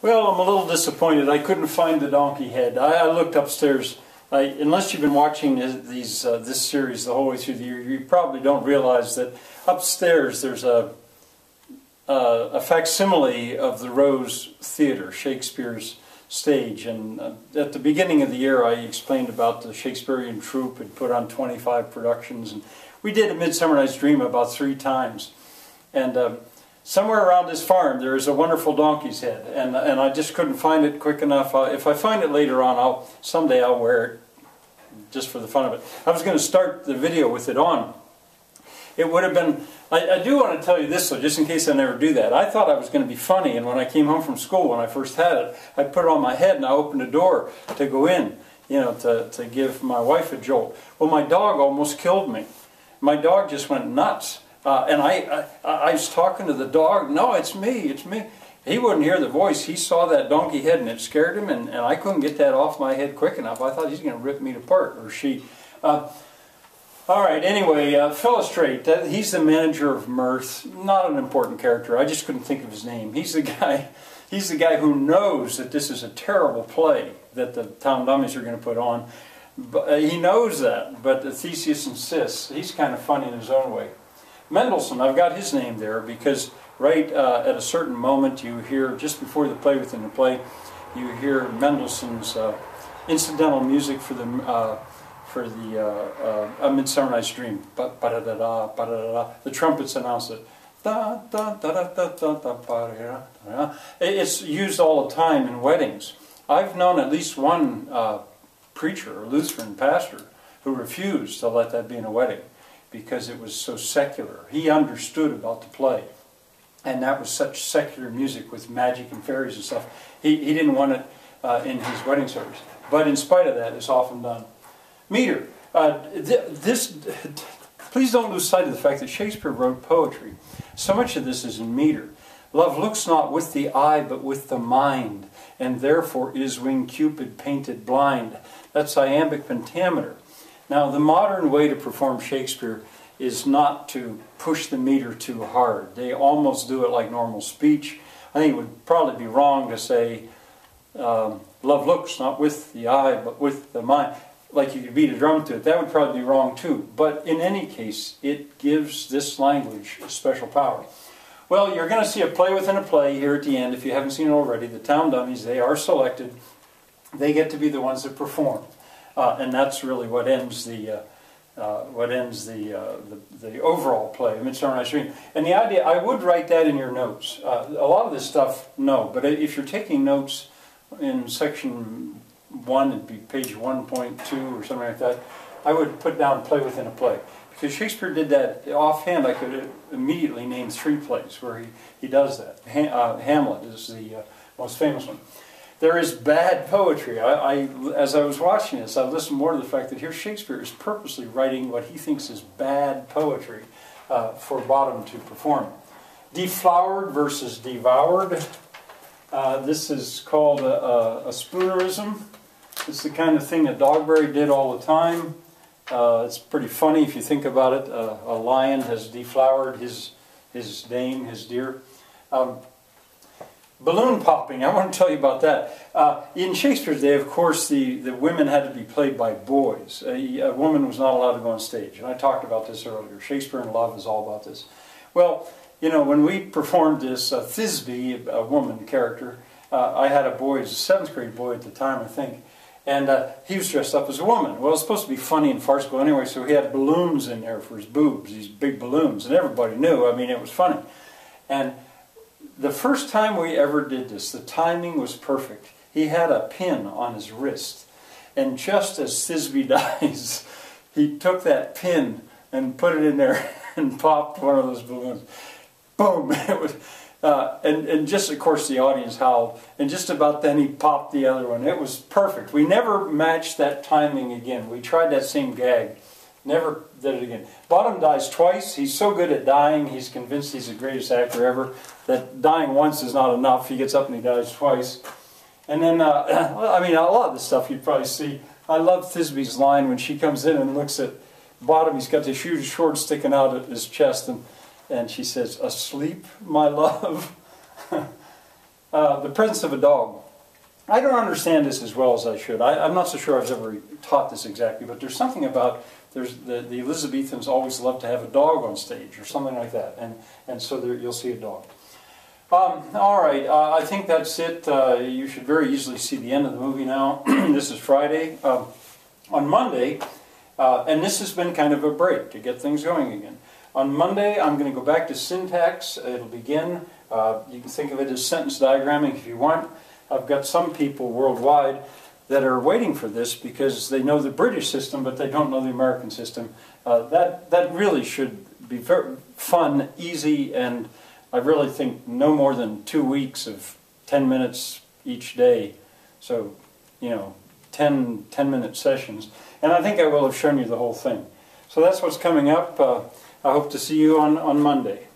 Well, I'm a little disappointed. I couldn't find the donkey head. I looked upstairs. Unless you've been watching this series the whole way through the year, you probably don't realize that upstairs there's a facsimile of the Rose Theatre, Shakespeare's stage. And at the beginning of the year, I explained about the Shakespearean troupe had put on 25 productions, and we did A Midsummer Night's Dream about 3 times. And somewhere around this farm there is a wonderful donkey's head, and I just couldn't find it quick enough. If I find it later on, someday I'll wear it just for the fun of it. I was going to start the video with it on. It would have been, I do want to tell you this though, just in case I never do that. I thought I was going to be funny, and when I came home from school, when I first had it, I put it on my head and I opened the door to go in, you know, to give my wife a jolt. Well, my dog almost killed me. My dog just went nuts. And I was talking to the dog. No, it's me, it's me. He wouldn't hear the voice. He saw that donkey head and it scared him, and I couldn't get that off my head quick enough. I thought he's going to rip me apart, or she. All right, anyway, Philostrate, he's the manager of Mirth. Not an important character. I just couldn't think of his name. He's the guy who knows that this is a terrible play that the town dummies are going to put on. But, he knows that, but Theseus insists. He's kind of funny in his own way. Mendelssohn, I've got his name there because right at a certain moment you hear, just before the play within the play, you hear Mendelssohn's incidental music for the A Midsummer Night's Dream. Ba-da-da-da, ba-da-da-da. The trumpets announce it. It's used all the time in weddings. I've known at least one preacher, or Lutheran pastor, who refused to let that be in a wedding because it was so secular. He understood about the play, and that was such secular music with magic and fairies and stuff. He didn't want it in his wedding service. But in spite of that, it's often done. Meter. Please don't lose sight of the fact that Shakespeare wrote poetry. So much of this is in meter. Love looks not with the eye, but with the mind, and therefore is winged Cupid painted blind. That's iambic pentameter. Now, the modern way to perform Shakespeare is not to push the meter too hard. They almost do it like normal speech. I think it would probably be wrong to say, love looks not with the eye, but with the mind. Like you could beat a drum to it. That would probably be wrong too. But in any case, it gives this language a special power. Well, you're going to see a play within a play here at the end. If you haven't seen it already, the town dummies, they are selected. They get to be the ones that perform. And that's really what ends the overall play, Midsummer Night's Dream. And the idea, I would write that in your notes. A lot of this stuff, no. But if you're taking notes in section 1, it'd be page 1.2 or something like that, I would put down play within a play. Because Shakespeare did that offhand. I could immediately name 3 plays where he does that. Hamlet is the most famous one. There is bad poetry. As I was watching this, I listened more to the fact that here Shakespeare is purposely writing what he thinks is bad poetry for Bottom to perform. Deflowered versus devoured. This is called a spoonerism. It's the kind of thing that Dogberry did all the time. It's pretty funny if you think about it. A lion has deflowered his dame, his deer. Balloon popping, I want to tell you about that. In Shakespeare's day, of course, the women had to be played by boys. A woman was not allowed to go on stage. And I talked about this earlier. Shakespeare in Love is all about this. Well, you know, when we performed this, Thisbe, a woman character, I had a boy, he was a 7th grade boy at the time, I think. And he was dressed up as a woman. Well, it was supposed to be funny and farcical anyway, so he had balloons in there for his boobs, these big balloons. And everybody knew, I mean, it was funny. And the first time we ever did this, the timing was perfect. He had a pin on his wrist. And just as Thisbe dies, he took that pin and put it in there and popped one of those balloons. Boom! It was, and just, of course, the audience howled. And just about then he popped the other one. It was perfect. We never matched that timing again. We tried that same gag. Never did it again. Bottom dies twice. He's so good at dying, he's convinced he's the greatest actor ever, that dying once is not enough. He gets up and he dies twice. And then, I mean, a lot of the stuff you'd probably see. I love Thisbe's line when she comes in and looks at Bottom. He's got this huge sword sticking out at his chest, and she says, "Asleep, my love." the presence of a dog. I don't understand this as well as I should. I'm not so sure I was ever taught this exactly, but there's something about the Elizabethans always loved to have a dog on stage or something like that, and so there, you'll see a dog. All right, I think that's it. You should very easily see the end of the movie now. This is Friday. On Monday, and this has been kind of a break to get things going again. On Monday, I'm going to go back to syntax. It'll begin. You can think of it as sentence diagramming if you want. I've got some people worldwide that are waiting for this because they know the British system, but they don't know the American system. That really should be very fun, easy, and I really think no more than 2 weeks of 10 minutes each day. So, you know, 10-minute sessions. And I think I will have shown you the whole thing. So that's what's coming up. I hope to see you on Monday.